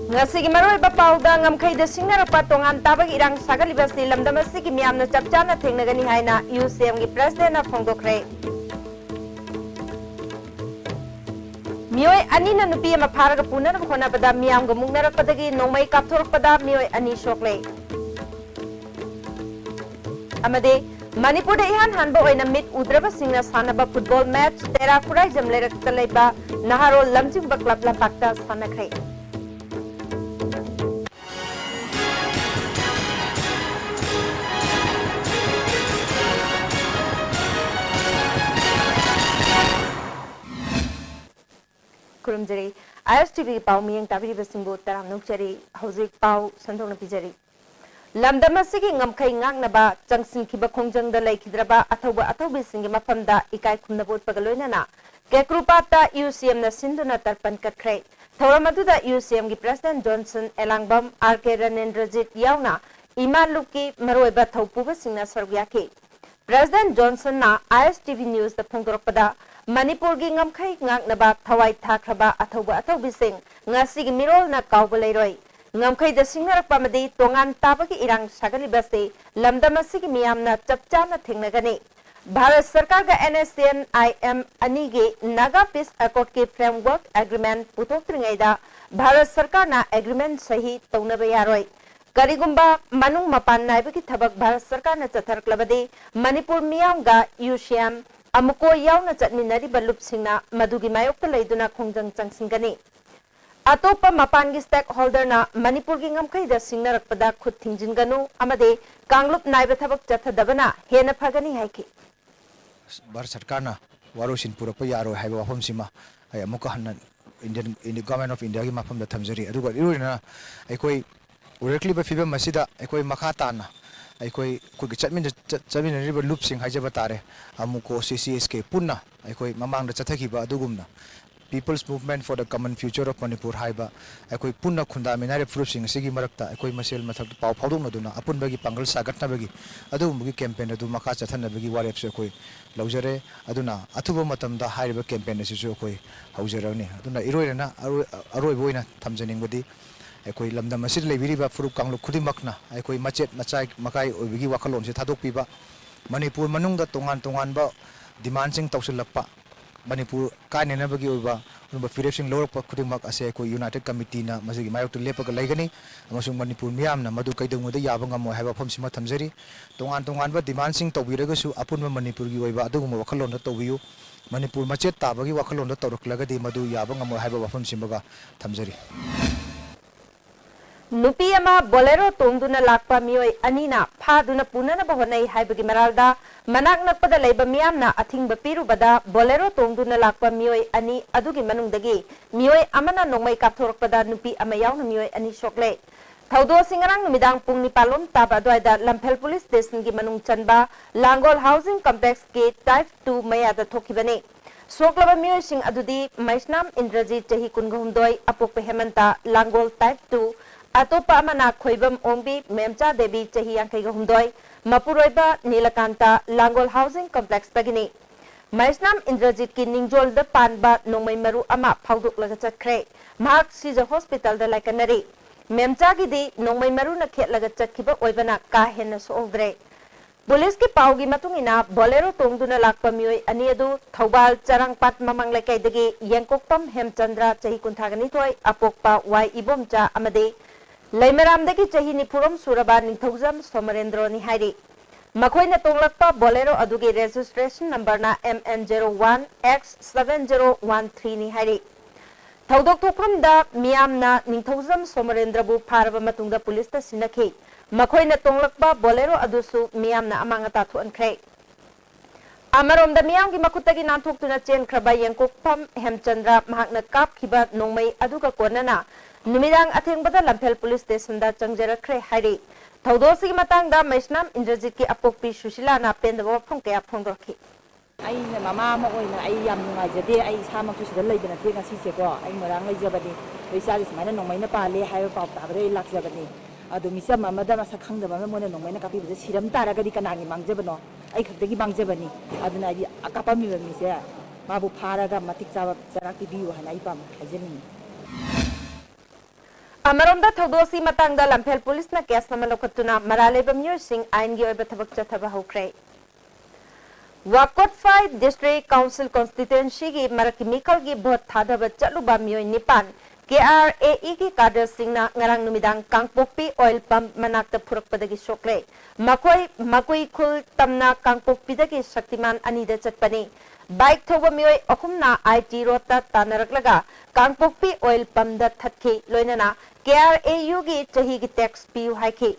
Ngasigi maroi ba pauda ngamkhai da singnarakpa tongan tabag irang sagalibasi lamdamasi miyamna chapchana thengnagani haina UCM gi president na phongdokre. Mioi ani na nupi ama pharaga punana khona bada miyam ga mungnarakpadagi nongmai kapthorakpada mioi ani shokle. Amade Manipur da ihan hanba oina mit udraba singna sanaba football match tera kurai jamlerak talaiba naharo lamjingba club lampakta sanakre. Kurumjari ISTV pau miyang tabiri basingbo taram nukjari hauzik pau sandong napijari. Lamdamasigi ngamkai ngangnaba jangsin kiba khongjangda laikhidraba athauba athaubisingi mafamda ikai khumnabot pagaloinana kekrupata UCM na sinduna tarpan katkre. Thoramaduda UCM gi President Johnson Elangbam RK Ranendrajit yauna imaluki maroiba thaupuba singna sargyaki. President Johnson na ISTV News da phongdorpada Manipur gi ngamkhai ngangnaba thawai thakraba athauba athaubising ngasigi mirol na kawba leiroi ngamkhai da singnarakpa madi tongan tabagi irang sagalibase lamdamasigi miyamna chapchana thengnagani Bharat Sarkar ga NSCN IM ani ge Naga Peace Accord ke framework agreement putoktringaida Bharat Sarkar na agreement sahi taunaba yaroi Karigumba manung mapan naibagi thabak Bharat Sarkar na chatharklabadi Manipur miyam ga UCM amuko yauna chatminari balup singna madugi mayokta leiduna khongjang changsingani atopa mapangi stakeholder na Manipur gi ngamkai da singnarakpada khut thingjinganu amade kanglup naiba thabak chathadabana hena phagani haiki Bharat Sarkar na warosin purapa yaro haiba wafam sima ay amuka hanan Indian government of India gi mafam da thamjari aduga iruna aikoi directly ba fiba masida aikoi makata na aikoi kugi chatmin riba loop sing haijaba tare amuko CCSK punna aikoi mamang da chathakiba adugumna People's Movement for the Common Future of Manipur haiba aikoi punna khunda minare fruit sing sigi marakta aikoi masel mathak pau phawdong duna apun bagi pangal sagatna bagi adugumgi campaign adu maka chathana bagi warep se koi laujare aduna athuba matam da haiba campaign se jo koi haujarani aduna iroina aroi boina thamjaning badi aikoi lamdam asid leibiriba furup kanglu khudimakna aikoi machet machai makai oibigi wakalon se thadok piba Manipur manungda tongan ba demand sing tausilakpa Manipur kainenabagi oiba unba firepsing lorokpa khudimak ase aikoi United Committee na masigi mayok to lepaga laigani amasung Manipur miyamna madu kaidongmoda yaba ngamo haiba phamsima thamjari tongan ba demand sing tawbiragasu apunba Manipur gi oiba aduguma wakalon da tawbiyu Manipur machet tabagi wakalon da tawraklagadi madu yaba ngamo haiba wafamsimaga thamjari Nupi ama bolero tongduna lakpa mioi anina phaduna punana bahonai haibagi maralda manak nakpada leiba miyamna athingba pirubada bolero tongduna lakpa mioi ani adugi manungdagi mioi amana nongmai kapthorakpada nupi ama yauna mioi ani shokle thaudo singarang numidang pung nipalom taba dwaida Lamphel police station gi manung chanba Langol housing complex ke type 2 mayada thokibane soklaba mioi sing adudi Maisnam Indrajit chahi kungahumdoi apokpe hemanta Langol type 2 Atopa amana khoibam ombi memcha devi chahi yankai ga humdoi mapuroiba Nilakanta Langol housing complex pagini Maisnam Indrajit ki ningjol da panba nongmai maru ama phawduk laga chatkre mark Caesar hospital da laikanari memcha gi di nongmai maru na khet laga chakhiba oibana ka henna soldre Police ki paugi matungina bolero tongduna lakpa mioi ani adu Thobal Charangpat mamang laikai dagi Yangkokpam Hemchandra chahi kunthagani thoi apokpa wai ibomcha amade Laimaramdagi chahi nipuram suraba ningthaujam Somarendro ni hairi Makhoina tonglakpa bolero adugi registration number na MN01X7013 ni hairi Thaudok thokpamda miyamna ningthaujam Somarendra bu pharaba matungda police ta sinakhi Makhoina tonglakpa bolero adusu miyamna amanga tathuankre Amaromda miyam gi makutagi nanthokuna chen khraba Yangkokpam Hemchandra mahakna kapkhiba nongmai aduga konana Numidang athengbada Lamphel police station da changjarakre hairi thaudosi matangda Maisnam Indrajit ki apokpi Sushila na pendaba phongkaya phongdorki ai mama ma oina ai yam nungaijade ai samaktu sida leidana te ngasi se ko ai marang leijabani leisa smaina nongmaina pale haiba paw tabare laksjabani adu misam mamada masa khangdaba mona nongmaina kapi bida siram taragadi kanani mangjabano ai khakdagi mangjabani aduna ai akapami mise mabu pharaga matik chawa charakti biu hanai pam hajeni अमरोंदा थौदोसी मतंगदा Lamphel police ना case number लोकतुना मरालेबा म्यूसिंग आइन गी ओइबा थबक चथबा होख्रे वाकोटफाई डिस्ट्रिक्ट काउंसिल कॉन्स्टिट्यूएंसी की मरक मिखल की भोट थादब चलुबा मियोय निपान KRAE की काडर सिंगना ngarang numidang kangpokpi oil pump manakta phurukpadagi sokle makoi khul tamna kangpokpi dagi shaktiman anida chatpani bike thoba miyoy ahumna IT road ta tanaraklaga kangpokpi oil pump da thatki loinana KRAU gi chahi gi tax piu haiki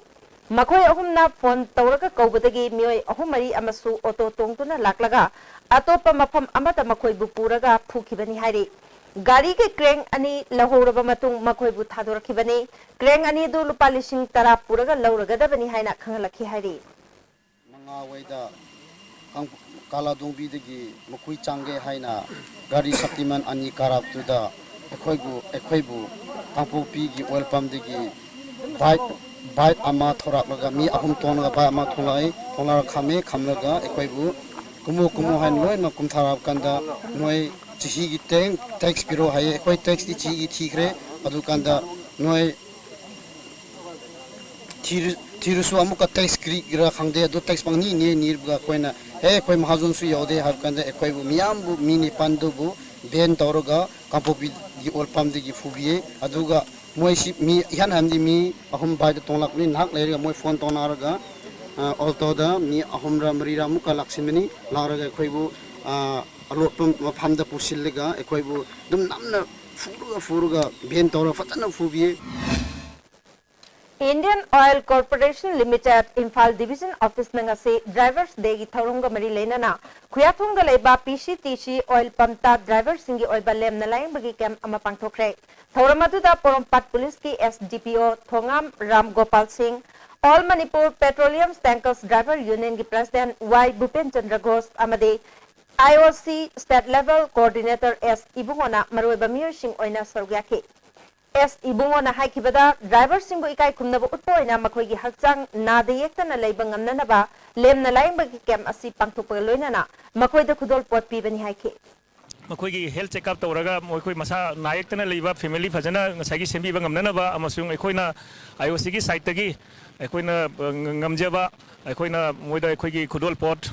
makoi ahumna phone tawraga kaubadagi miyoy ahumari amasu auto tongtuna laklaga atopa mafam amata makoi bu puraga phukibani hairi गाड़ी के क्रेंग अनि लहोरबा मतुंग मखोय बु थादोरखिबनी क्रेंग अनि दु लुपा लिसिंग तरा पुरगा लौरगदबनी हाइना खंगलखि हाइरि नंगा वैदा काला दोंबीदगी मखुई चांगे हाइना गाड़ी शक्तिमान अनि काराबतुदा एखोयबु कांपोपी गी ऑयल पंप दगी बाइक अमा थोरालगा मी अहुम तोनगा बा अमा थोला खामे खामलगा एखोयबु कुमो हाइन लोय न कुमथाराब कंदा नोय चिही की टैक्स पिरो है कोई टैक्स दी चिही की ठीक रे अदु कंदा नोय थिरुसु अमुक टैक्स क्रिक रा खंगदे अदु टैक्स पंगनी ने निरबगा कोइना हे कोई महाजन सु यौदे हाब कंदा कोई बु मियाम बु मिनि पांदुबु बेन तौरगा कांपोपी गी ओल पंप दी फुबिए अदुगा मोय सि मी इहान हमदी मी अहम बाइद तोंलाकनी नाक लेरगा मोय फोन तोनारगा ऑल्टोदा मी अहमरा मरीरा मुका लक्ष्मनी लारगा कोइबु अलोपम मफामदा पुसिलगा एकोइबु दुम नमना फुरुगा बेन तौर फतना फुबिए Indian Oil Corporation Limited Imphal Division Office nangase drivers degi thorunga mari lenana khuyathunga leiba PCTC oil pump ta driver singi oiba lem nalaing bagi camp ama pangthokre thoramadu da porompat police ki SDPO Thongam Ram Gopal Singh All Manipur Petroleum Tankers Driver Union ki President Y Bhupen Chandra Ghosh amade IOC State Level Coordinator S Ibungona maroiba miyosing oina sargyaki S Ibungona haikibada driver singbo ikai khumnaba utpoina makhoigi hakchang nada yektana leiba ngamnanaba lemna laimba ki camp asi pangthokpa loinana makhoida khudol pot pibani haiki मखोई health checkup तौरगा मखोई मसा नायकतना लेबा family फजना ngसागी सेंबीबा ngamnanaba amasung aikoina IOC gi site tagi aikoina ngamjeba aikoina moida aikoigi khudol pot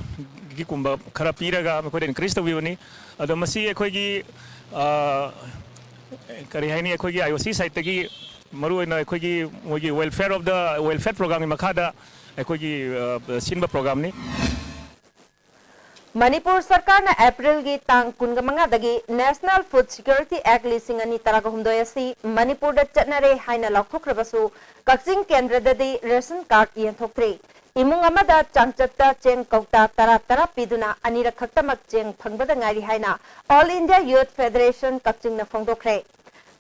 gi kumba khara piraga mखोई increase tawibani ado masi aikoigi kari haini aikoigi IOC site tagi maruina aikoigi moigi welfare program ni makhada aikoigi sinba program ni Manipur Sarkar na April gi tang kungamanga dagi National Food Security Act lising ani taraga humdoi asi Manipur da chatnare haina laukthokrabasu Kakjing Kendra dadi ration card yenthoktre imung amada changchatta cheng kauta tara piduna anira khaktamak cheng phangbada ngari haina All India Youth Federation Kakjing na phongdokre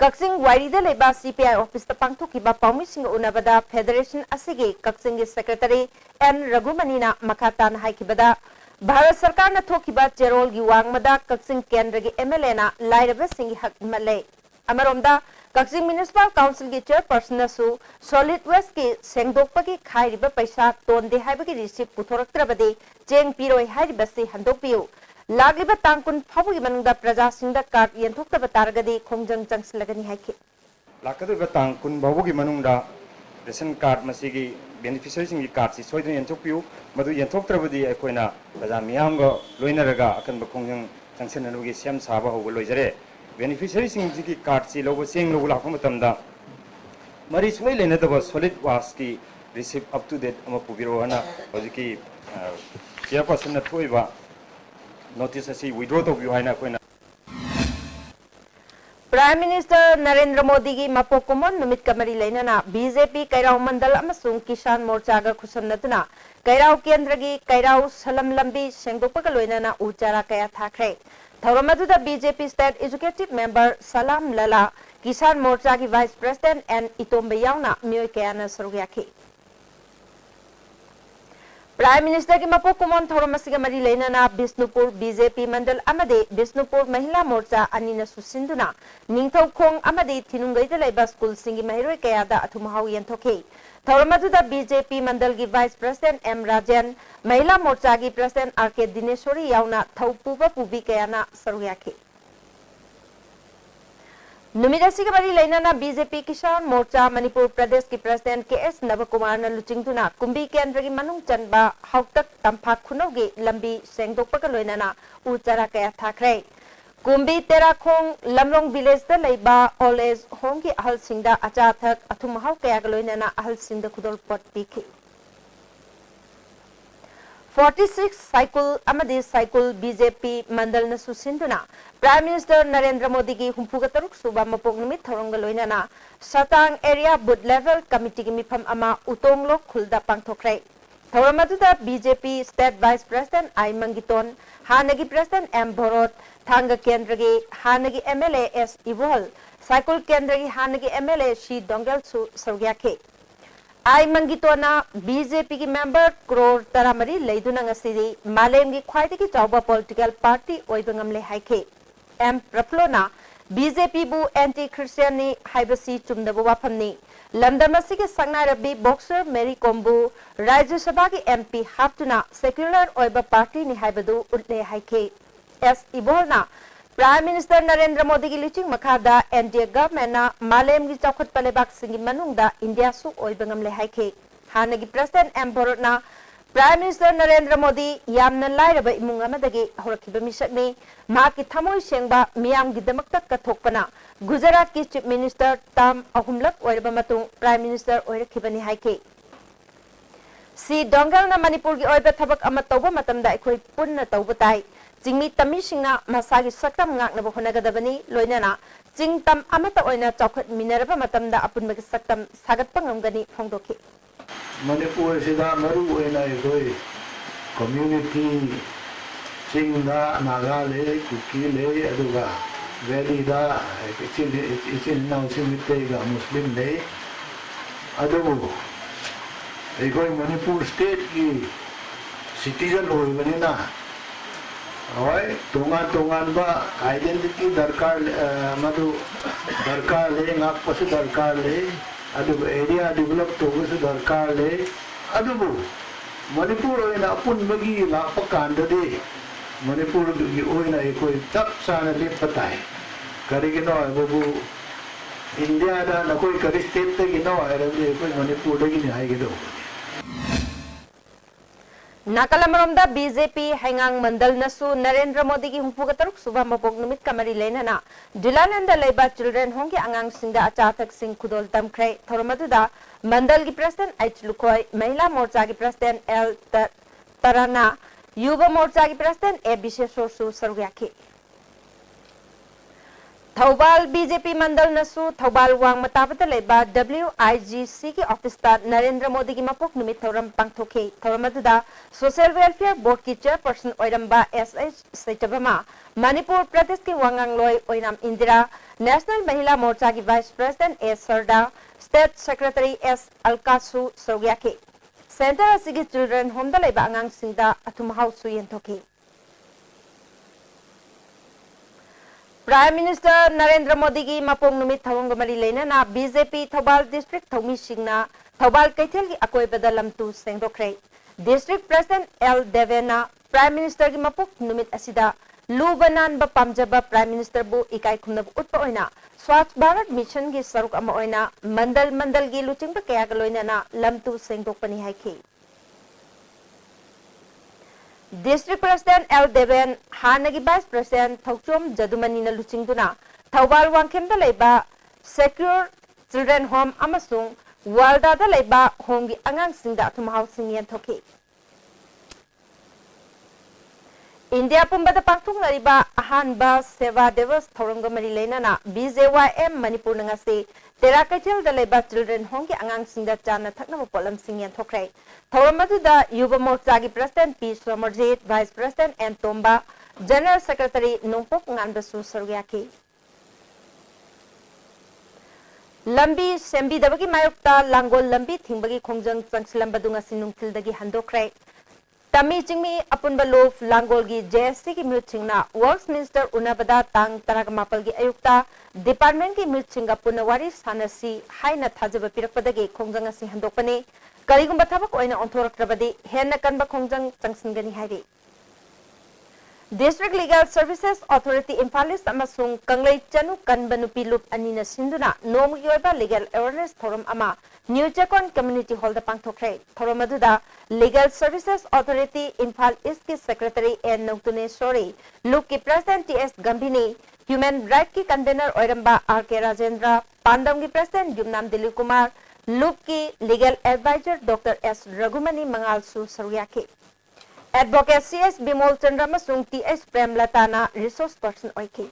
Kakjing Wairi da leba CPI office ta pangthokiba paumi sing unabada federation asigi Kakjing gi secretary N Ragumani na makhata na haikibada Bharat सरकार न थोकिबा चेरोल गी वांगमदा कक्सिंग केंद्र गी MLA ना लाइरबे सिंगी हक मले अमरोमदा Kakching municipal council गी chairperson सु सॉलिड वेस्ट की सेंगदोकपगी खाइरिबा पैसा तोंदे हाइबगी रिसिप्ट पुथोरक्त्रबदे चेंग पिरोय हाइरिबसे हंदोकपियु लागिबा तांकुन फाबुगी मनुंगदा प्रजा सिंगदा कार्ड यंथोक्तबा तारगदे खोंजंग चंगसलगनी हाइके लाकदबा तांकुन बाबुगी मनुंगदा रेशन कार्ड मसीगी बेनिफिशियरी सिंगी कार्ड सि सोइदन यंथोकपियु मदु यंथोक्त्रबदि अखोइना प्रजा मियामगा लोइनरगा अकन बखोंजंग चंगसननुगी सेम साबा होबो लोइजरे बेनिफिशियरी सिंगी कार्ड सि लोबो चेंग लोबो लाखो मतमदा मरी सुइ लेनदबा सॉलिड वास की रिसिप्ट अप टू डेट अमा पुबिरो हना होजिकी चेयरपर्सन न थोइबा नोटिस असि withdraw तोबियो हाइना अखोइना Prime Minister Narendra Modi की मपोकुमन नुमित कमरी लेना बीजेपी कैराव मंडल अमसुंग किसान मोर्चा गा खुसमनतुना कैराव केंद्र की कैराव सलम लंबी सेंगदोकपग लोइना उचारा कया थाखरे थौरमदुदा BJP state executive member Salam Lala Kisan Morcha की वाइस प्रेसिडेंट एन इतोम्बे यावना मियोय कयाना सरुयाखी प्राइम मिनिस्टर की मपोकुमन थौरमसिगा मरी लेना बिष्णुपुर बीजेपी मंडल अमदे बिष्णुपुर महिला मोर्चा अनिना सुसिंदुना निंगथौखोंग अमदे थिनुंगैदा लेबा स्कूल सिंगी महिरोय कयादा अथुमहाउ यंथोखे थौरमदुदा बीजेपी मंडल की वाइस प्रेसिडेंट एम राजन महिला मोर्चा की प्रेसिडेंट आर के दिनेश्वरी यावना थौपुबा पुबी कयाना सरुयाखे नुमिदासी के बड़ी लेना बीजेपी किसान मोर्चा मणिपुर प्रदेश की प्रेसिडेंट के.एस. नवकुमार न लुचिंगदुना कुंभी केंद्र की मनुंग चनबा हौतक तंफाक खुनौगी लंबी सेंगदोकपग लोइनाना उचारा कया थाखरे कुंभी तेराखोंग लमलोंग विलेज द लेबा ओल्ड एज होम की अहल सिंगदा अचाथक अथुम हाउ कया लोइनाना अहल सिंगदा खुदोल पट पीखी 46 साइकिल बीजेपी मंडल न सुसिंदुना प्राइम मिनिस्टर नरेंद्र मोदी की हुंफुगा तरुक सुबा मपोक निमित थौरंगा लोइनाना सतांग एरिया बुथ लेवल कमिटी की मिफम अमा उतोंगलो खुलदा पांगथोखरे थौरम अदुदा बीजेपी स्टेट वाइस प्रेसिडेंट आई मंगितोन हानगी प्रेसिडेंट एम भोरोत थांग केंद्र की हानगी एमएलए एस इवोल साइकिल केंद्र की हानगी एमएलए शी डोंगल सरग्याखे आई मंगितोना बीजेपी की मेंबर करोड़ तरामरी लेदुना ngasi मालेम की ख्वाइदगी चावबा पॉलिटिकल पार्टी ओइबंगमले हाइखे एम प्रफ्लोना बीजेपी बु एंटी क्रिश्चियन नि हाइबसी चुमदबो वाफमनी लमदमसी के संगनारबी बॉक्सर मेरी कोम्बु राज्य सभा की एमपी हाप्तुना सेक्युलर ओइबा पार्टी नि हाइबदु उल्ले हाइखे एस इबोलना प्राइम मिनिस्टर नरेंद्र मोदी की लिचिंग मखादा एनडीए गवर्नमेंट मालेम की चौखट पलेबाक सिंगी मनुंगदा इंडिया सु ओइबंगमले हाइखे हानगी प्रेसिडेंट एम भोरटना प्राइम मिनिस्टर नरेंद्र मोदी यामना लाइरबा इमुंग अमदगी हौरखिबा मिसकनी माकी थमोय सेंबा मियामगिदमक्ता कथोकपना गुजरात की चीफ मिनिस्टर ताम अहुमलक ओइरबा मतुंग प्राइम मिनिस्टर ओइरखिबनी हाइखे सी डोंगल ना मणिपुर की ओइबा थबक अमा तौबा मतमदा अखोय पुन्ना तौबा ताई चिंगमी तमी सिंगना मसागी सकतम ngaknaba honagadaबनी लोइनाना चिंग तम अमता ओइना चौखट मिनरबा मतमदा अपुनबगी सकतम सागतपा ngamgani फोंगदोखि मणिपुर सिदा मरु ओइना एखोय कम्युनिटी चिंगदा नागाले कुकीले अदुगा वैलीदा इचिन नाउ सिमितेगा मुस्लिम ले अदुगो एखोय मणिपुर स्टेट की सिटीजन होइबनिना होय तोंगान तोंगान बा आइडेंटिटी दरकार मधु दरकार ले ngakpase दरकार ले अदु एरिया डेवलप तोगसे दरकार ले अदुबु मणिपुर ओइना अपुनबगी लाप कांददे मणिपुर की ओइना एकोय तप साना ले पताय करिगिनो अबु इंडिया दा नकोय करि स्टेट ते गिनो आयरबे एकोय मणिपुर दगी नि हाइगेदो नाकलमरोमदा बीजेपी हैंगांग मंडल नसु नरेंद्र मोदी की हुंफुगा तरुक सुबह मपोक निमित कमरी लेना डिलानंद लेबा चिल्ड्रन होम की अंगांग सिंगदा अचाथक सिंह खुदोल तमख्रे थोरमदुदा मंडल की प्रेसिडेंट एच लुकोय महिला मोर्चा की प्रेसिडेंट एल तराना युवा मोर्चा की प्रेसिडेंट ए विशेषोर सु सरग्याखि थौबाल बीजेपी मंडल नसु थौबाल वांग मताबत लेबा WIGC की ऑफिस ता नरेंद्र मोदी की मपोक निमित थौरम पांगथोखे थौरमदुदा सोशल वेलफेयर बोर्ड की चेयरपर्सन ओइरंबा SH सैतबमा मणिपुर प्रदेश की वांगांग लोय ओइनाम इंदिरा नेशनल महिला मोर्चा की vice president A Sarda state secretary S अलकासु सोग्याखे सेंटर असिगी चिल्ड्रन होम दा लेबा अंगांग सिंगदा अथुम हाउसु यंथोखे प्राइम मिनिस्टर नरेंद्र मोदी की मपोंग नुमित थवंग मरी लेना बीजेपी थौबाल डिस्ट्रिक्ट थौमी सिंगना थौबाल कैथेल की अकोयबदा लमतु सेंगदोखरे डिस्ट्रिक्ट प्रेसिडेंट एल देवेना प्राइम मिनिस्टर की मपोक नुमित असिदा लुबनान ब पामजबा प्राइम मिनिस्टर बु इकाई खुमनब उत्पा ओइना स्वच्छ भारत मिशन की सरुक अमा ओइना मंडल की लुचिंग कया गलोइना लमतु सेंगदोकपनी हाइखि डिस्ट्रिक्ट प्रेसिडेंट एल देवेन हानगी वाइस प्रेसिडेंट थौचोम जदुमनी न लुचिंगदुना थौबाल वांखेमदा लेबा सेक्योर चिल्ड्रन होम अमसुंग वालदादा लेबा होम की अंगांग सिंगदा अथुम हाउसिंग यंथोखि इंडिया पुंबदा पांगथोंगरिबा अहानबा सेवा दिवस थौरंग मरी लेना BJYM मणिपुर नंगासे तेरा कैथेल द लेबा चिल्ड्रन होम की अंगांग सिंगदा चाना थकनब पोलम सिंग यंथोखरे थौरमदुदा युवा मोर्चा की president P Somorjit vice president N Tomba general secretary नोंपोक nganbsu सरग्याखि लंबी सेंबीदबगी मायोक्ता लांगोल लंबी थिंबगी खोंजंग चंगसिलंबदु ngasi nungthildagi handokre तमी चिंगमी अपुनबा लोफ लांगोल की JSC की म्यूचिंगना वर्क्स मिनिस्टर उनाबदा तांग तराग मापल की अयुक्ता डिपार्टमेंट की म्यूचिंग पुनवारी सानसी हाइना थाजब पिरकपदगी खोंजंग असि हंदोकपने करिगुंबा थबक ओइना ओंथोरक्त्रबदी हेन्ना कनबा खोंजंग चंगसिनगनी हाइरि District Legal Services Authority Imphal amasung Kanglei Chanu Kanbanupi Loop Anina Sinduna Nomi Yoba Legal Awareness Forum Ama New Chakon Community Hall the Pangtokre Thoromaduda Legal Services Authority Imphal East Secretary N Noktune Sori Loop ki President T.S. Gambini Human Rights ki Convener Oiramba R.K. Rajendra Pandam ki President Yumnam Dilip Kumar Loop ki Legal Advisor Dr. S. Raghumani Mangal Su Saryaki Advocate C.S. Bimol Chandra Masung T.S. Prem Latana Resource Person Oiki.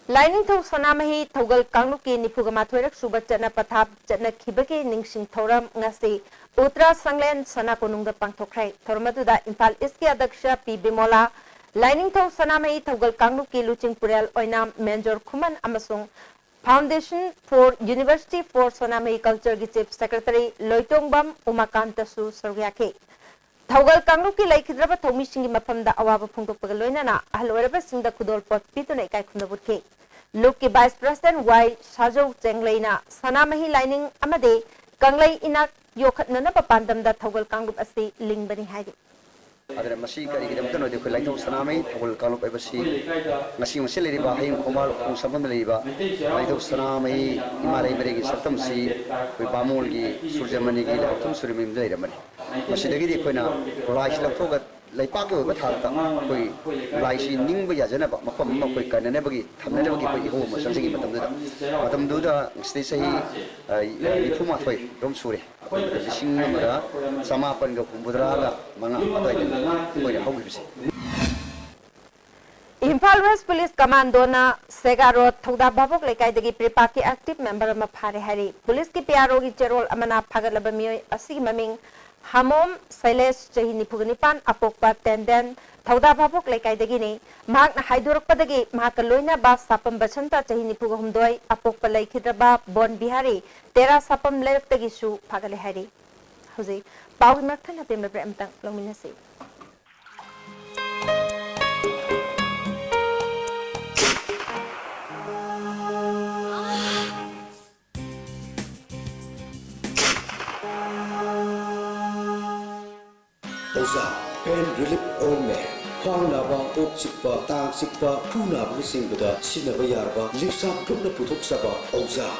Lining to Sonamahi Togal Kanguki Nipugamathurek Suba Chana Pathap Chana Kibaki Ningsing Thoram Ngasi Utra Sanglen Sanakununga Pangtokre Thormatuda Impal Iski Adaksha P. Bimola Lining to Sonamahi Togal Kanguki Luching Purel Oinam Major Kuman Amasung Foundation for University for Sonamahi Culture Chief Secretary Loitongbam Umakanta Su Saryake. Taugal Kanguki Laikidraba Tomi Singi Mapamda Awaba Pungo Pagaloinana, Aloreba Sinda Kudol Pot Pitune Kaikundabuke. Luki Vice President Y. Shajo Jenglena, Sonamahi Lining Amade, Kanglai Inak Yokat Nanapa Pandam da Taugal Kangup Asi Lingbani Hadi. Ada masih kali kita betul ada kolai tahu senamai tahu kalau apa sih masih lagi bahaya komal kumsabam lagi bah kolai tahu senamai imalai mereka sabtam sih koi pamul gi surjamani gi lakukan surimim dah ada mana masih lagi dia koi na kolai silap tu kat lai pakai apa thar tak koi kolai sih ning beja jana bah makam makam koi kanan bagi thamne bagi koi ihu macam segi matam tu dah mesti sih itu mah koi rom suri Sing namara sama pan ga kumbudra mga patay din ko ya Imphal West Police Commando na Segaro Thoda Babok Lekai dagi Pripaki active member ma phare hari Police ki PRO gi cherol amana phagalaba mioi asi maming Hamom Sailesh Chahini Pugnipan Apokpa Tenden Thoda Babok Lekai dagi ni mak na haidurok padagi mak loina ba sapam bachanta Chahini Pugumdoi Apokpa Laikhidraba Bon Bihari Tera sapam lerek dagi su phagale hari Hozi Pau Markan atem lebre amtang lominasi Pain relief ointment. Khang naba, ok sikpa, tang sikpa, puna busing bada, sinaba yarba, lipsa puna putok saba, oza.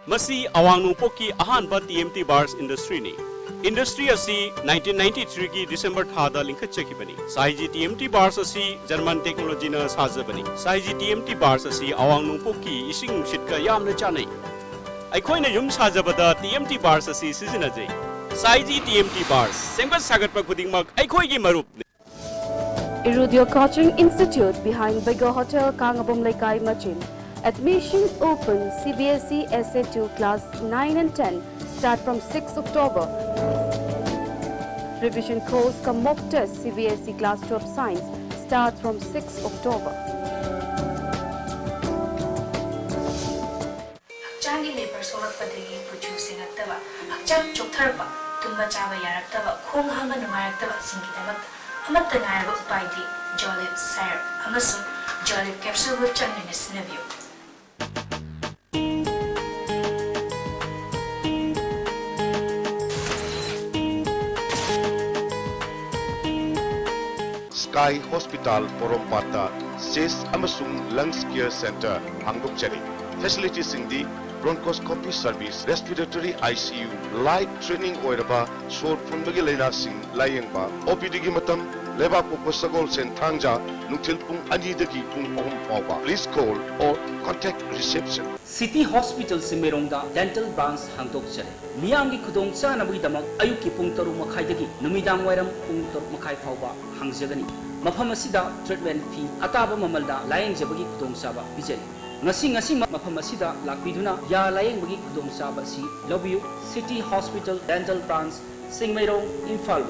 Masi awang nupoki ahan ba TMT bars industry ni. Industry asi 1993 ki December thada linkha chekibani. Saiji TMT bars asi German technology na sajabani. Saiji TMT bars asi awang nupoki ising shitka yamna chanai. Aikhoina yum sajabada TMT bars asi sizinajai. Saiji TMT bars semba sagat pa kudingmak aikhoi gi marup Irudio Coaching Institute behind Bego Hotel Kangabom Laikai Machin. Admission open CBSE SA2 class 9 and 10 start from 6 October. Revision course come mock test CBSE class 12 science starts from 6 October. Changi neighbors or padagi producing at the Chang Choktarba, Tumba Java Yarataba, Kung Hanga Numarataba Singitamak, Amatanara Paidi, Jolly Sire, Amasu, Jolly capsule with Chang in his nephew. Sky Hospital Porompata, SIS Amasung Lungs Care Center, Hanguk Cheri. Facilities in the bronchoscopy service, respiratory ICU, light training oiraba, short from the Gilena Sing, Layangba, OPD Gimatam, Leva Poposagol Sen Tanga, Nutil Pung Anidaki Pung Pong. Please call or contact reception. City Hospital Simerongda Dental Branch Hangdok Chare. Miyangi Kudong Chanabui Damak Ayuki Pung Toru Makaidagi, Numidang Waram Pung Tor Makai Fauba, Hangjagani. Mafamasida treatment fee, Ataba Mamalda, Lion Jabagi Kudong Saba, Vijay. Ngasi mafam asida lakbiduna ya layeng bagi kudong saba si love you City Hospital Dental Branch Singmairong Imphal.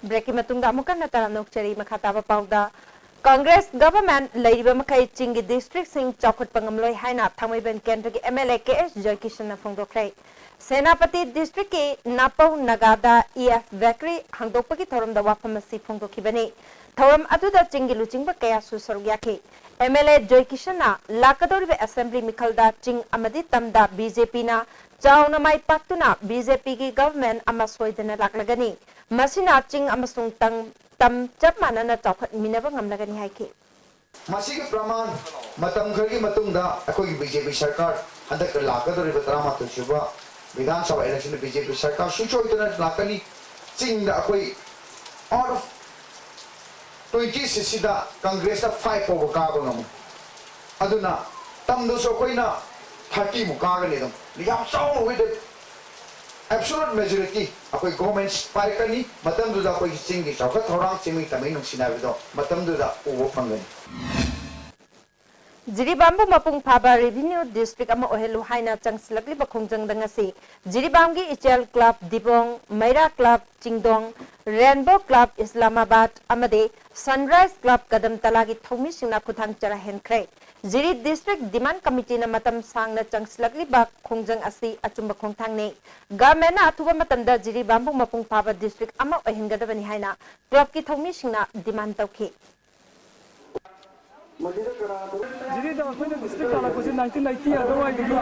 Breaking matungda amukan na taranok chari makataba pauda Congress government laiba makai chingi district sing chokot pangamloy haina thangmaiben kendra ki MLA KS Joykishan na phongdokrai Senapati district ki Napau Nagada EF Vakri hangdokpa ki thoramda wafamasi phongdokibani थौरम अदुदा चिंगी लुचिंगबा कया सु सरुक याखि MLA Joy Kishana lakadoribe assembly mikhalda ching amadi tamda BJP na chauna mai paktuna BJP gi government ama soidana laklagani masina ching amasung tam chap manana chawkhat minaba ngamlagani haiki मसीगे प्रमाण मतम खरगी मतुंगदा अखोगी BJP सरकार हदक लाकदोरिबा तरामातु सुबा विधानसभा election BJP सरकार सुचोइतना लाकनी चिंगदा अखोई out of 20 सिसिदा Congress 5 पोबो काबंगम अदुना तमदुसो Koyna 30 मुकागनी दम Liam साउ with absolute majority अखोई government पाइकनी मतमदुदा अखोई चिंगी चौखा थौरांग चिंगी तमै नुसिनाबिदो मतमदुदा उबो फंगनी Jiribambu mapung phaba revenue district ama ohelu haina changsilakli bakhongjang dangasi Jiribamgi Ichel Club Dibong Maira Club Chingdong Rainbow Club Islamabad amade Sunrise Club Kadam Talagi thomi singna khuthang chara henkre Jiri district demand committee na matam sangna changsilakli bakhongjang asi achumba khongthang ne government na athuba matamda Jiribambu mapung phaba district ama ohengadabani haina club ki thomi singna demand tawkhi Jadi dah aku ni district talak pasal 1990 ada orang ini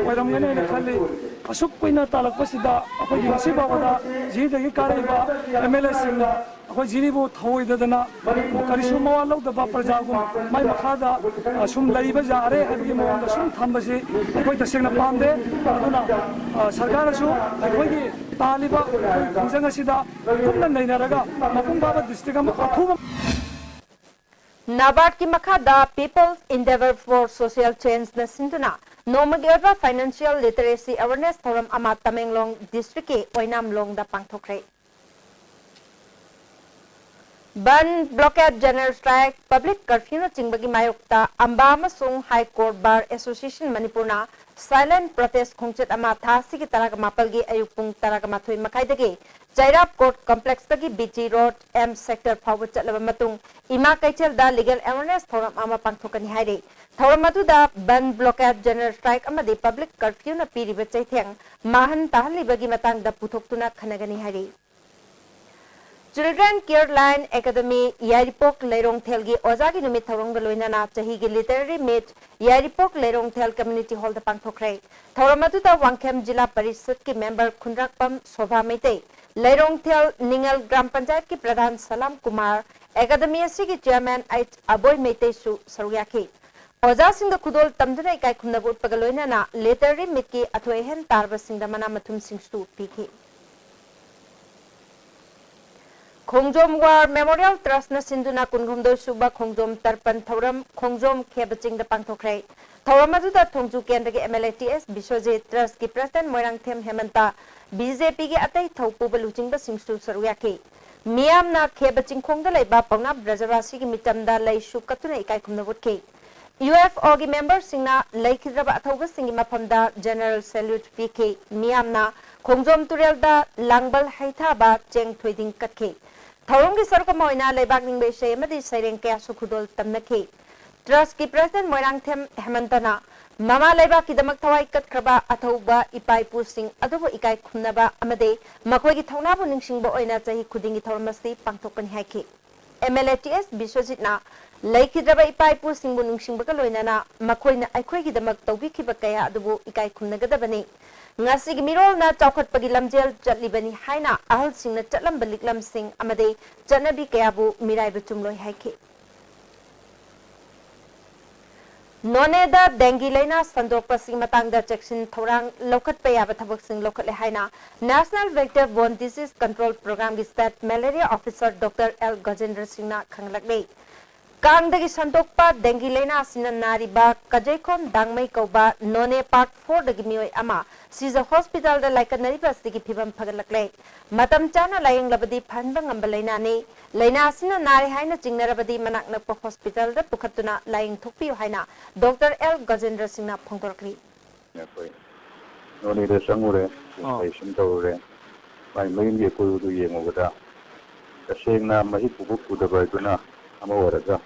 orang yang ni kali asuk kau ni talak pasal dah aku di masih bawa dah jadi lagi kari bah MLA singla aku jadi bu tahu itu dah na kari semua orang dah bapa jago mai makha dah sum lagi bah jare hari ini orang dah sum tham basi aku dah singla pande tu na सरकार सु aku ni tali bah jangan sida kumna naik naraga mapung bapa district am aku Nabad ki makhada People's Endeavor for Social Change na sinduna nomagi orba financial literacy awareness forum ama Tamenglong district ke Oinam Long da pangthokre Ban blockade general strike public curfew na chingbagi mayokta amba amasung High Court Bar Association Manipur na silent protest khongchet ama thasi ki taraga mapal gi ayupung taraga mathoi makai dagi Jairap Court Complex tagi BG Road M sector phawat chatlaba matung ima kaichel da legal awareness forum ama pangthokani haire thoram adu da ban blockade general strike amadi public curfew na piriba chaitheng mahan tahli bagi matang da puthoktuna khanagani haire Children Care Line Academy Yaripok Leirong Thelgi Ozagi Numit Thorong Loinana Chahi gi literary meet Yaripok Leirong Thel Community Hall da pangthokre thoramatu da Wangkhem Jila Parishad ki member Khunrakpam Sobha Meite Leirong Thel Ningal Gram Panchayat ki Pradhan Salam Kumar Academy asi ki chairman Ait Aboy Meite su Saryaki Oza sing da khudol tamduna ikai khumnabut pagaloinana literary meet ki athoi hen tarba sing da mana mathum sing stu piki Khongjom War Memorial Trust na sinduna kunghomdo suba khongjom tarpan thoram khongjom khebaching da pangthokre thoram adu da thongju kendra ge MLATS Biswajit Trust ki President Moirang Them Hemanta BJP ge atai thaupu baluching ba singsu saruyaki miyam na khebaching khongda leiba pawna brajawasi gi mitamda leisu katuna ikai khumnabut ke UFO gi member singna leikidraba athauga singi maphamda General Salute PK miyam na khongjom turel da langbal haitha ba cheng thoiding katke Thorong ki sarka moina lebak ningbe she madi saireng kya sukhudol tamnaki Trust ki President Moirang Them Hemantana mama lebak ki damak thawai kat kraba athauba ipai pu sing adubo ikai khumnaba amade makoi ki thawna bu ningsingba oina chahi khudingi thormasi pangthokani haiki MLATS Biswajit na leikidraba ipai pu sing bu ningsingba ka loinana makoina aikhoi ki damak tawbi khiba kaya adubo ikai khumnagadabani Ngasig mirol na chawkhat pagi lamjel chatlibani haina ahal sing na chatlam baliklam sing amade chanabi kayabu mirai bachumloi haike None da dengue laina sandokpa sing matangda checksin thorang lokhat paya bathabak sing lokhat le haina National Vector Borne Disease Control Program gi State Malaria Officer Dr. L. Gajendra Singh na khanglakle Kangdagi sandokpa dengue laina sina nariba kajaikon dangmai kauba none part 4 dagi mioi ama Sisa hospital da like nari pastiki phibam phagalakle matam chana layeng labadi phanba ngamba laina ni laina sina nari haina chingnarabadi manak nakpa hospital da pukhatuna layeng thokpi haina Dr. L. Gajendra Singh na phongtorkri noni de sangure patient tore mai main ye ko du ye ngobada kasengna mahi pubu kudaba duna ama waraga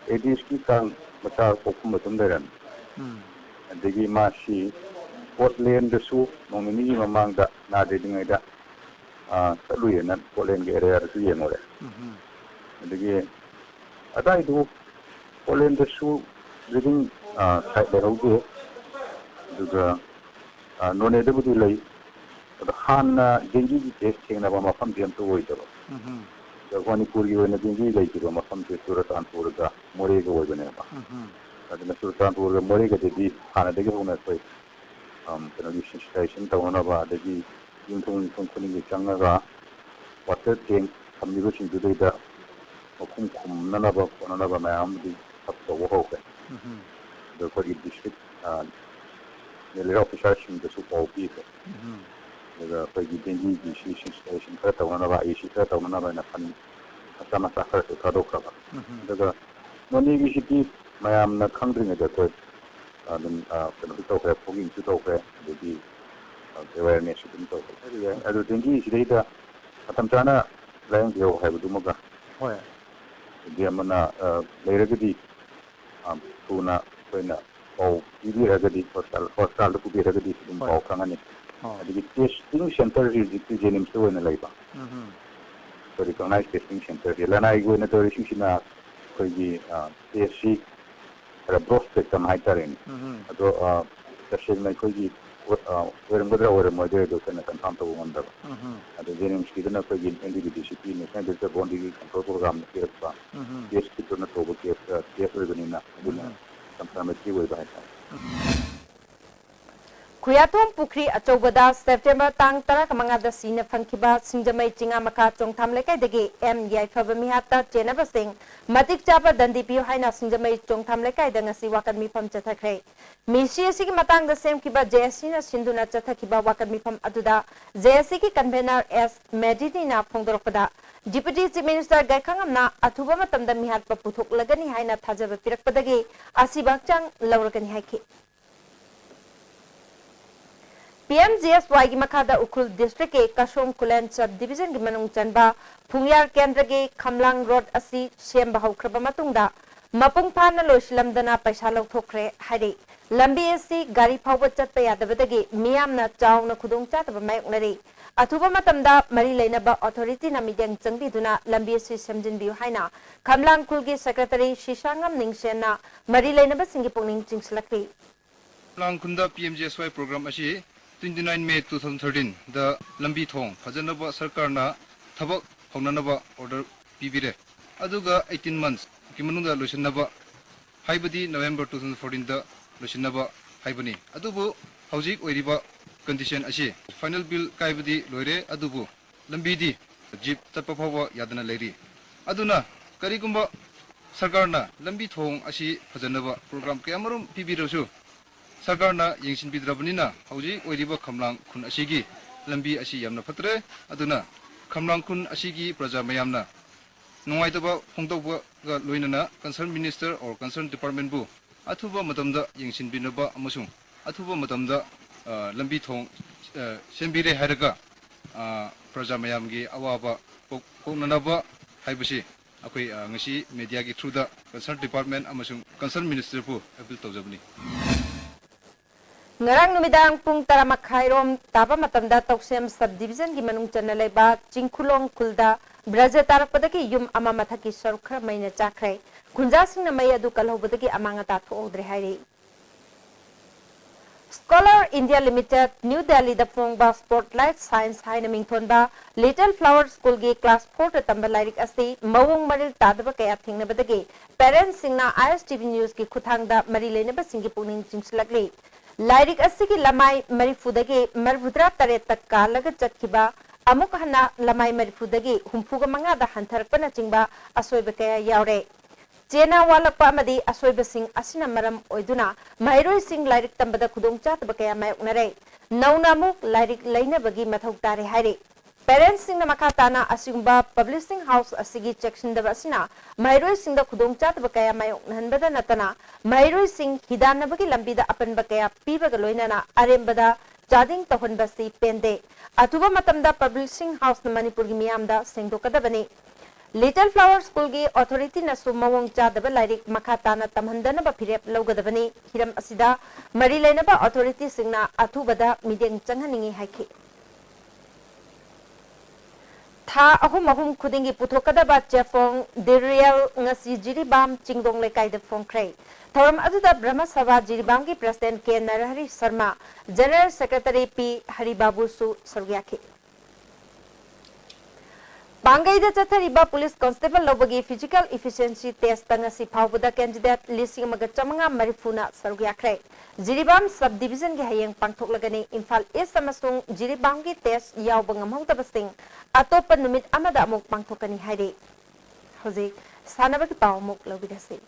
edis ki kan mata kokum tumderan adigi masi Portland the soup, Momini Mamanga, Nadi Dinga, Saluyan, Poland area to Yemore. adagi adai do Poland su living site da hauge duga none da budi lai han dengi ji test thengna ba mafam diam to oi da da Manipuri wena dengi lai ji ba mafam te Suratpur da more ga oi bane ba adina Suratpur ga more ga de hana de ga hona koi kana gi station ta ona ba de gi yungthong khoni gi changa ga water tank kamni go sing du da kum kum nana ba mayam di up to wo ke the for district the official sing the super bi ke the for the dengi di station ta ona ba isi ta ona ba na kan ata ma sa ka ta do ka ba daga noni gi siti mayam na khangdring da ko then kana to ke foging to ke the awareness to ke adu dengi si da atam chana lang yo ha bu muga hoy dia mana leiragadi tuna koina au ibiragadi hospital ku biragadi dum au kangani adigi testing center ri jenim so na laiba so recognized testing center lana igo na to risina koigi TSC ra prospect am haitaren ado tashin na koigi weramgadra weramade do kana kan tam to wanda ado jenim skidana koigi NDDCP national disaster bonding control program na kirpa yes to na to ke yes webanina aduna samsamati we ba Kuyatom Pukri Achobada September Tang Tara Kamangada Sina Funkiba Sinjamai Chinga Maka Chong Tamleka Degi M Yai Fabamihata Jenaba Singh Matik Chapa Dandipi Haina Sinjamai Chong Tamleka Dangasi Wakan Mipam Chatakre Mishi Siki Matang the same Kiba Jesina Sinduna Chatakiba Wakan Mipam Aduda Jesiki convener S Medina Pongdoropada Deputy Chief Minister Gaikangamna Atuba Matam the Mihat Paputuk Lagani Haina Tajaba Pirakpadagi Asibakchang Lauragani Haki PMGSY की मखादा उखुल district के कसोम कुलेन sub division की मनुंग चनबा फुंगयार केंद्र के खमलांग road असी same हौख्रब मतुंगदा मपुंग फाना लोइसलमदना पैसा लौथोख्रे हाइदे लंबी असी गाड़ी फाव चटप यादबदगी मियामना चावना खुदोंग चातब मायoknari अथुबा मतमदा मरी लेनबा अथॉरिटी ना मिदेंग चंगबिदुना लंबी असी समजिनबियु हाइना खमलांग कुल के सेक्रेटरी शिशांगम निंगसेना मरी लेनबा सिंगी पुंगनिंग चिंगसलक्री खमलांग कुंदा PMGSY प्रोग्राम असी 29 May 2013 the lambi thong fajanaba sarkar na thabak honanaba order pibire aduga 18 months kimanunda losinaba haibadi November 2014 da losinaba haibani adubu hojik oiriba condition asi final bill kaibadi loire adubu lambi di jeep tatpa phawa yadana leri aduna karigumba sarkar na lambi thong asi fajanaba program kayamarum pibirosu सरकारना यंगसिन बिद्राबनिना हौजी ओइरिबा खमलांग खुन असिगी लंबी असि यामना फतरे अदुना खमलांग खुन असिगी प्रजा मयामना नुंगाइतबा फोंदोबा लोइनना concern minister और concern department बु अथुबा मतमदा यंगसिन बिनबा अमसुं अथुबा मतमदा लंबी थोंग सेंबिरे हायरगा प्रजा मयामगी अवाबा कोननाबा हाइबसि अखोइ ngasi media gi through the concerned department amasung concerned minister bu appeal tawjabni Ngarang numidang pung taramakairom taba matamda toksem subdivision gi manung chana leba chingkhulong kulda braja tarakpadagi yum ama mathaki sarukra maina chakrai khunja singna mai adu kalhobadagi amanga ta thodre hairi Scholar India Limited New Delhi da pongba Spotlight Science haina mingthonba Little Flower School gi class 4 ta tamba lairik asi mawong maril tadaba kaya thingna badagi parents singna ISTV news gi khuthangda mari lenaba singi puning chingslagli लाइरिक अस्सिगी लमाई मरिफुदगी मरभुद्रा तरे तक कालग चटकिबा अमुक हना लमाई मरिफुदगी हुंफुगा मंगादा हंथरपना चिंगबा असोइब कया यावरे चेना वालकपा अमदी असोइब सिंग असिना मरम ओइदुना माइरोइ सिंग लाइरिक तंबदा खुदोंग चातब कया मायoknare नौनामुक लाइरिक लैनबगी मथौ तारे हाइरे पेरेंट्स सिंग मखा ताना असिगुंबा पब्लिशिंग हाउस असिगी चेक्शन दब असिना माइरोइ सिंग द खुदोंग चातब कया मायoknहनबदा नतना माइरोइ सिंग हिदानबगी लंबीदा अपनब कया पीबग लोइनना अरेंबदा चादिंग तहनबसी पेंदे अथुबा मतमदा पब्लिशिंग हाउस न मणिपुर गी मियामदा सेंगदोकदबनी लिटिल फ्लावर स्कूल की अथॉरिटी नसु मवंग चादब लाइरिक मखा ताना तमहंदनब फिरेप लौगदबनी हिरम असिदा मरी लेनबा authority सिंगना अथुबदा मिदेंग चंगहनिंगी हाइखि Tha ahum khudingi puthokadaba chefong Deriel ngasi Jiribam Chingdong Lekai Fongkray. Thoram aduda Brahma Sabha Jiribam ki President K. Narahari Sharma, General Secretary P. Haribabu Su Sargyaki. Bangai da chathariba police constable lobagi physical efficiency test tangasi phawbuda candidate lising maga marifuna sargyakre. Jiribam subdivision gi hayeng pangthoklagani Imphal East amasung Jiribam gi test yawbang amhongtabasing atopa numit amada amuk pangthokani haire. Hoji sanabagi pawmuk lobidasi.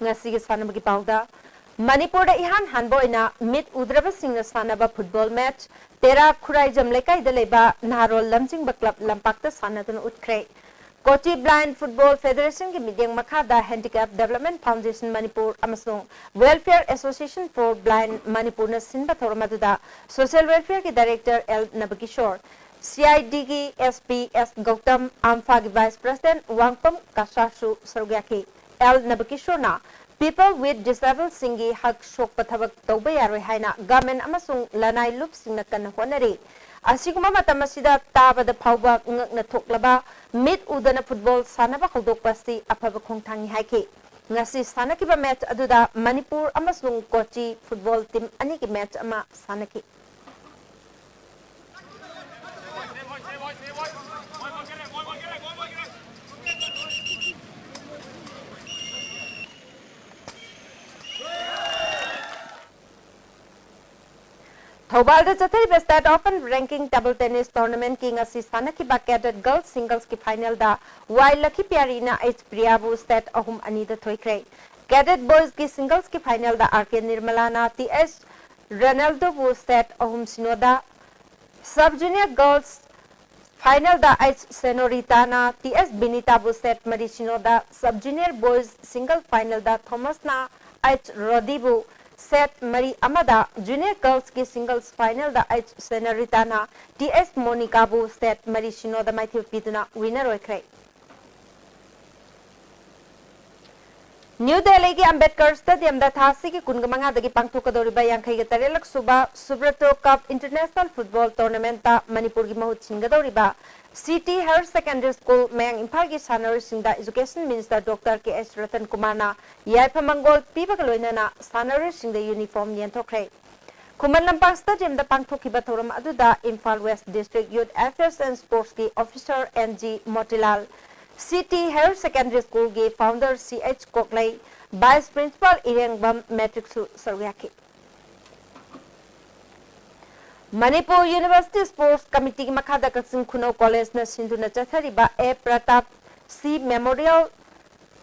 Ngasi sanabagi pawda Manipur da ihan hanboina mid udraba singna sanaba football match tera khurai jam lekai da leba narol lamjing ba club lampakta sanadun utkre Kochi Blind Football Federation ki mideng makada Handicap Development Foundation Manipur amasung Welfare Association for Blind Manipur na sinba thormaduda Social Welfare ki Director L Nabakishore CID ki SP S Gautam Amfa ki Vice President Wangpam Kasashu Sargyaki L Nabakishore na People with disabled singi hak shok pathabak tawba yaroi haina government amasung lanai lup singna kan honari asiguma matamasida tabada phawba ngakna thoklaba mid udana football sanaba hodokpa si afaba khongthangi haike ngasi sanakiba match aduda Manipur amasung Kochi football team ani ki match ama sanaki Thobal the Chathari State Open ranking table tennis tournament king asi sanaki cadet girls singles ki final da while Lucky Piarina H Priyabu state ahum ani da thoikre cadet boys ki singles ki final da RK Nirmalana TS Ronaldo bu state ahum sinoda sub junior girls final da H Senoritana TS Binita bu state mari sinoda sub junior boys single final da Thomas na H Rodibu set Mari Amada junior girls ki singles final da H Senaritana TS Monica bu set Mari Shino da Maithu Piduna winner oikre New Delhi ki Ambedkar Stadium da thasi ki kungamanga dagi pangthokadoriba yankhai ga tarelak suba Subrato Cup International Football Tournament ta Manipur gi mahut singadoriba City Higher Secondary School Mayang Imphal ki sanari singda Education Minister Dr. K.S. Ratan Kumar na Yaipa Mangol piba kaloina na sanari singda uniform yenthokre. Kuman Lampak Stadium da pangthokiba thoram aduda Imphal West District Youth Affairs and Sports ki Officer N.G. Motilal, City Higher Secondary School ki Founder C.H. Koklai, Vice Principal Irengbam Matrix Sarwyaki. Manipur University Sports Committee Makada Kaksing Kuno College na Sinduna Chathariba A. Pratap C. Memorial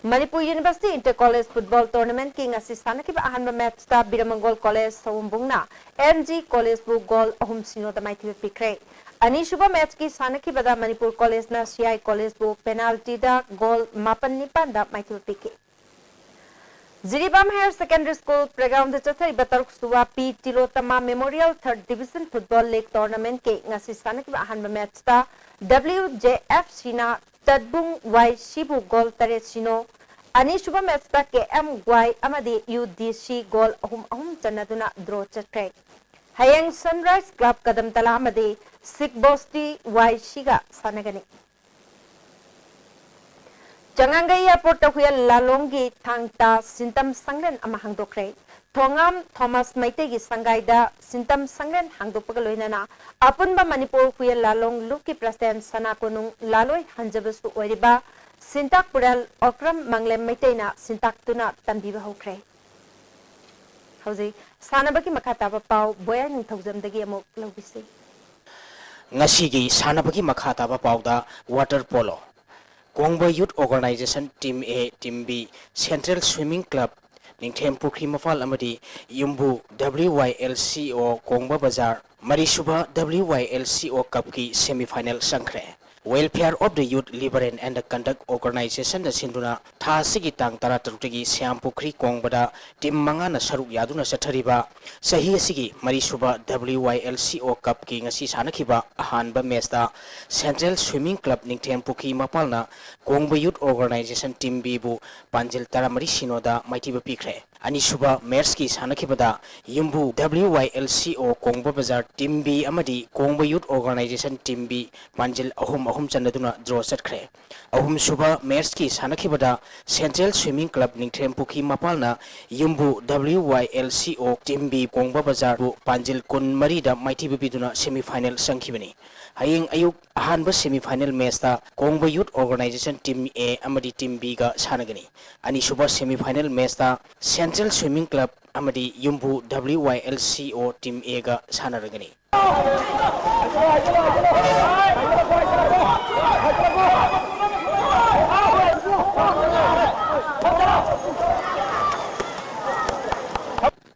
Manipur University Inter-College Football Tournament King Assistant Kiba Ahanba Match Star Biramangol College Saumbungna MG College Bu Goal Ahum Sino da Maiti Pikre Ani Shuba Match Ki Sanaki Bada Manipur College na CI College Bu Penalty da Goal Mapan Nipan da Maiti Pike Jiribam Higher Secondary School Playground the Chathari Bataruk Suwa P. Tilotama Memorial 3rd Division Football League Tournament ke ngasi sanak ahanba match ta WJF Sina Tadbung Y Shibu Goal Tare Sino Ani Shuba match ta KMY amadi UDC Goal ahum chanaduna draw chakre Hayang Sunrise Club Kadam Tala amadi Sikbosti Y Shiga sanagani Jangangai Airport Huya Lalongi Tangta Sintam Sangren Amahang Dokre Thongam Thomas Maitegi Sangaida Sintam Sangren Hangdopagaloinana Apunba Manipur Huya Lalong Luki President Sanakonung Laloi Hanjabasu Oriba Sintak Pural Okram Manglem Maitena Sintak Tuna Tambiba Hokre Hausi Sanabaki Makataba Pau Boyan Tozam the Game of Lovisi Nasigi Sanabaki Makataba Pauda Water Polo Kongba Youth Organization Team A, Team B, Central Swimming Club, Ningthem Pukri Mafal Amadi, Yumbu, WYLCO, Kongba Bazar, Marisuba, WYLCO Cup ki semi-final Sankre. Welfare of the Youth Liberation and the Conduct Organization the Sinduna Tha Sigi Tang Tara Turutigi Siam Pukri Kongbada Tim Mangana Saruk Yaduna Satariba Sahi Sigi Marisuba WYLCO Cup King Asi Sanakiba Ahanba Mesta Central Swimming Club Ningten Puki Mapalna Kongba Youth Organization Team Bibu Panjil Taramari Sinoda Maitiba Pikre Anisuba Merski Sanakibada Yumbu WYLCO Kongba Bazar Team B Amadi Kongba Youth Organization Team B Panjil Ahum Chandaduna draw Satkre Ahum Suba Merski Sanakibada Central Swimming Club Ningtem Puki Mapalna Yumbu WYLCO Team B Kongba Bazar Panjil Kun Marida Maitiba Biduna semi-final Sankibani Haying Ayuk Ahanba semi-final Mesta Kongba Youth Organization Team A Amadi Team B ga Sanagani Anisuba semi-final Mesta Central Swimming Club Amadi Yumbu WYLCO Team A ga Sanaragani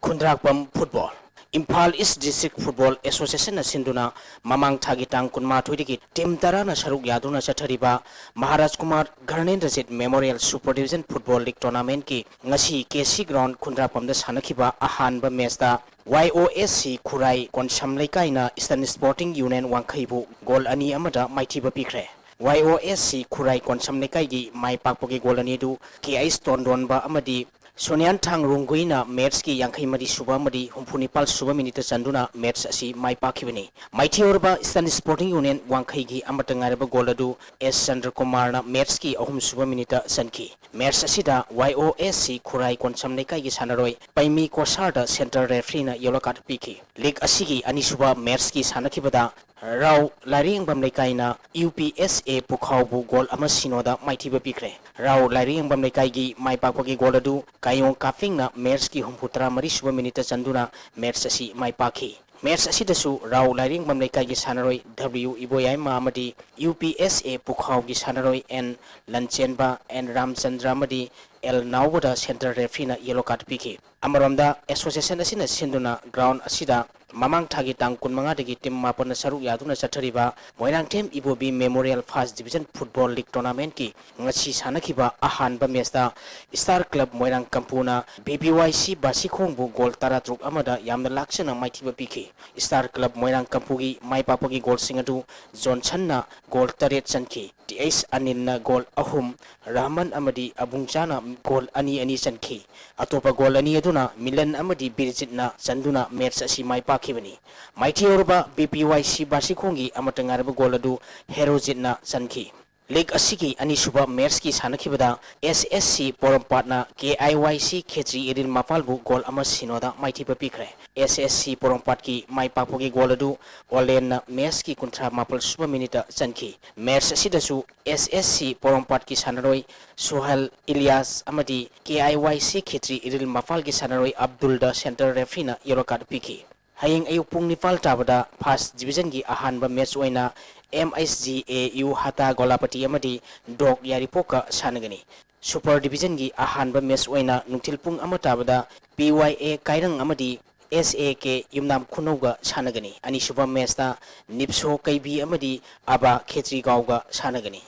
Kundrakpam Football Impal East District Football Association Sinduna Mamang Thagitang Kunma Twidiki Tim Tarana Sharuk Yaduna Chathariba Maharaj Kumar Garnendra Sit Memorial Super Division Football League Tournament ki ngasi KC Ground Kundrapam da Sanakiba Ahanba Mesta YOSC Kurai Konsam Laikaina Eastern Sporting Union Wankaibu Gol Ani Amada Maitiba Pikre YOSC Kurai Konsam Laikai Mai Pakpoki Gol Ani du KI Stone Donba Amadi Sonian Tang Runguina Mets ki Yankai Madi Suba Madi Humpunipal Suba Minita Sanduna Mets si Mai Pakibini Mighty Orba Eastern Sporting Union Wankaigi Amatangaraba Goladu S Sandra Kumarna Mets ki Ahum Suba Minita Sanki Mets Asida YOSC Kurai Konsam Nekai Sanaroi Paimi Kosarda Center Referee Yolokat Piki League Asigi Anisuba Mets ki Sanakibada Rau Laring Bamlekaina UPSA Pukhaubu Gol Amasinoda Maitiba Pikre Rau Laring Bamlekaigi Mai Pakpagi Goladu Kayong Kafingna Merski Humputra Marisuba Minita Sanduna Mersasi Mai Paki Mers asidasu Rau Laring Bamlekaigi Sanaroi W Iboyai Mamadi UPSA Pukhaugi Sanaroi N Lanchenba and Ramchandra Madi El Nauboda Center Referee Yellow Card Piki Amaramda Association Asina Sinduna Ground Asida Mamang Thagi Tang Kunmanga Digi Team Mapana Saruk Yaduna Chathariba Moirang Team Ibobi Memorial First Division Football League Tournament ki Ngachi Sanakiba Ahanba Mesta Star Club Moirang Kampuna BBYC Basikongbu Gol Taratruk Amada Yamna Lakshana Maitiba Piki Star Club Moirang Kampugi Mai Papagi Gol Singadu Zon Channa Gol Taret Sanki TS Anilna Gol Ahum Rahman Amadi Abungchana Gol Ani Sanki Atopa Gol Ani Aduna Milan Amadi Birjitna Sanduna Mets Asi Mai Pakibani Mighty Orba BPYC Basikongi Amatangaraba Goladu Herozitna Sanki League Asiki Anisuba Merski Sanakibada SSC Porompatna KIYC Khetri Irin Mapalbu Gol Amas Sinoda Mighty Papikre SSC Porompatki Mai Papogi Goladu Olen Merski Kuntra Mapal Suba Minita Sanki Mers Sidasu SSC Porompatki Sanaroi Suhal Ilyas Amadi KIYC Khetri Irin Mapalgi Sanaroi Abdulda Center Refina Yorokat Piki Haying Ayupung Nipal Tabada First Division gi Ahanba Match Oina MSGAU Hata Golapati Amadi Dog Yaripoka Sanagani Super Division gi Ahanba Match Oina Nungtilpung Amatabada PYA Kairang Amadi SAK Yumnam Kunoga Sanagani Anisuba Mesta Nipso Kaibi Amadi Aba Khetri Gauga Sanagani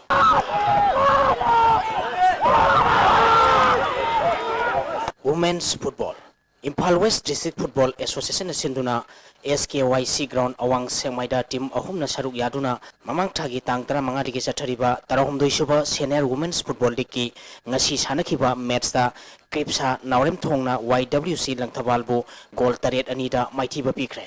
Women's Football Impal West District Football Association Sinduna SKYC Ground Awang Sengmaida Team Ahumna Saruk Yaduna Mamang Thagi Tangtara Mangadigi Chathariba Tarahumdoi Suba Senior Women's Football League ki Ngasi Sanakiba Matchta Kripsa Naurem Thongna YWC Langthabalbu Gol Taret Anida Maitiba Pikre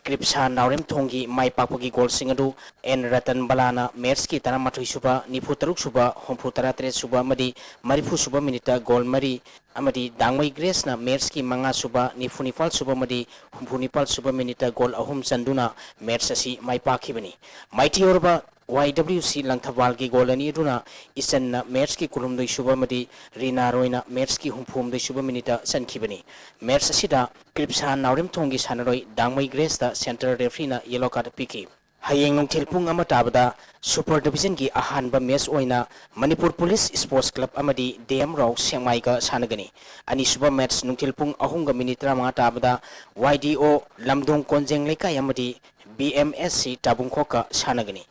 Kripsa Naurem Thongi Mai Pakpagi Gol Singadu N Ratan Balana Merski Taramatui Suba Nipu Taruk Suba Hompu Taratret Suba Madi Maripu Suba Minita Gol Mari Amadi Dangmai Grace na Merski Manga Suba Nifunipal Suba Madi Humpunipal Suba Minita Gol Ahum Sanduna Mersasi Mai Pakibani Mighty Orba YWC Langthabalgi Golani Duna Isan Merski Kulumdoi Suba Madi Rina Roina Merski Humpum de Suba Minita Sankibani Mersasida Kripsa Naurem Tongi Sanaroi Dangmai Grace da Center Refina Yellow Card Piki Hayeng Nungtilpung Amatabada Super Division gi Ahanba Match Oina Manipur Police Sports Club Amadi DM Rau Sengmaiga Sanagani Anisuba Match Nungtilpung Ahunga Minitra Matabada YDO Lamdong Konjeng Leka Yamadi BMSC Tabungkoka Sanagani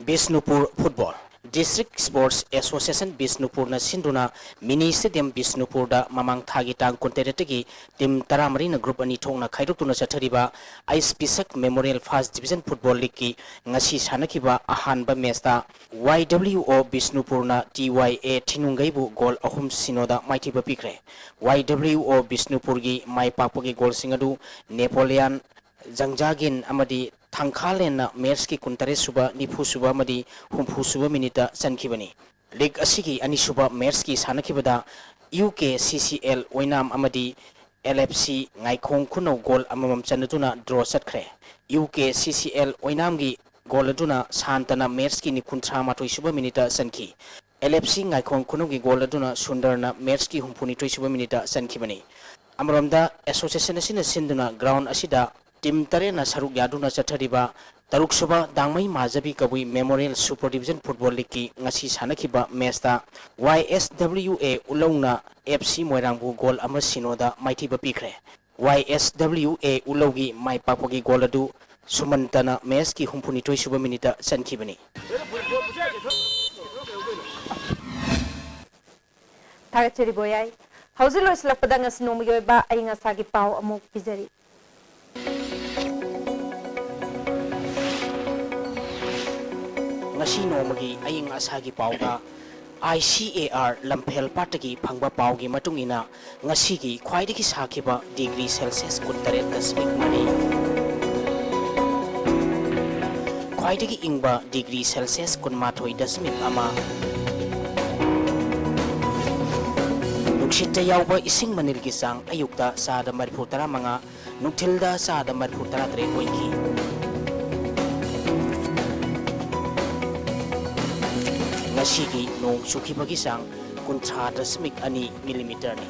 Bisnupur Football District Sports Association Bisnupur na sinduna Mini Stadium Bisnupur da mamang thagi tang konteretegi tim taramari na group ani thong na khairuk tuna chathariba ISPSAC Memorial First Division Football League ki ngasi sanakiba ahanba match ta YWO Bisnupur na TYA Thinungai bu goal ahum sinoda maithiba pikre YWO Bisnupur gi mai pakpagi goal singadu Napoleon Jangjagin amadi Thangkhalen na match ki kuntare suba nifu suba madi humfu suba minita sankhibani league asigi ani suba match ki sanakibada UK CCL oinam amadi LFC ngaikhong khuno goal amamam chanatuna draw satkre UK CCL oinam gi goal aduna santana match ki ni kunthra matoi suba minita sankhi LFC ngaikhong khuno gi goal aduna sundarna match ki humfuni toi suba minita sankhibani amramda association asina sinduna ground asida Tim Tarena Saruk Yaduna Chathariba Taruk Suba Dangmai Majabi Kabui Memorial Super Division Football League ki ngasi sanakiba matchta YSWA Ulongna FC Moirangbu goal ama sinoda maithiba pikre YSWA Ulogi mai pakpagi goal adu sumantana match ki humphuni toi suba minita sankhibani Thagacheri boyai Hauzilo islakpada ngas nomuyoy ba ay nga sagi pau amuk pizari ngasi nomagi aying asagi pauga ICAR Lamphel Patagi phangba paugi matungina ngasi gi khwaidagi sakiba degree Celsius kuntare dasmik mani khwaidagi ingba degree Celsius kunmathoi dasmik ama nukshitta yauba ising manilgi sang ayukta sada mariphu taramanga nukthilda sada mariphu taratre oiki ngasi nong suki bagi sang kuncha dasmik ani millimeter ni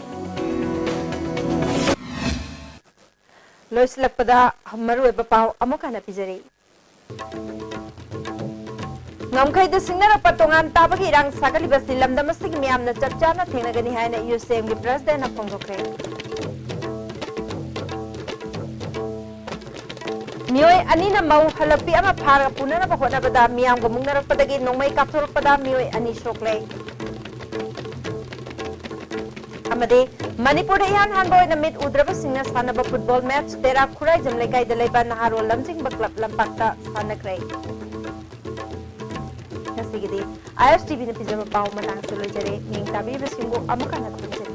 Lois lakpada hamaru eba pau amukana pizari ngamkai da singnara patongan tabagi rang sakali basi lamdamasig miyamna chapchana thengnagani haina USM gi president na phongdokre Mioi anina mau halapi ama phara punana ba hona bada miyam go mungnarak padagi nongmai kapthorok pada mioi ani sokle amade Manipur yan hanboy na mit udraba singna sanaba football match tera khurai jamle kai dalaiba naharo lamsing ba club lampakta sanakre nasigidi ISTV na pijama pau matang sulojare ning tabi besingo amaka na khunjare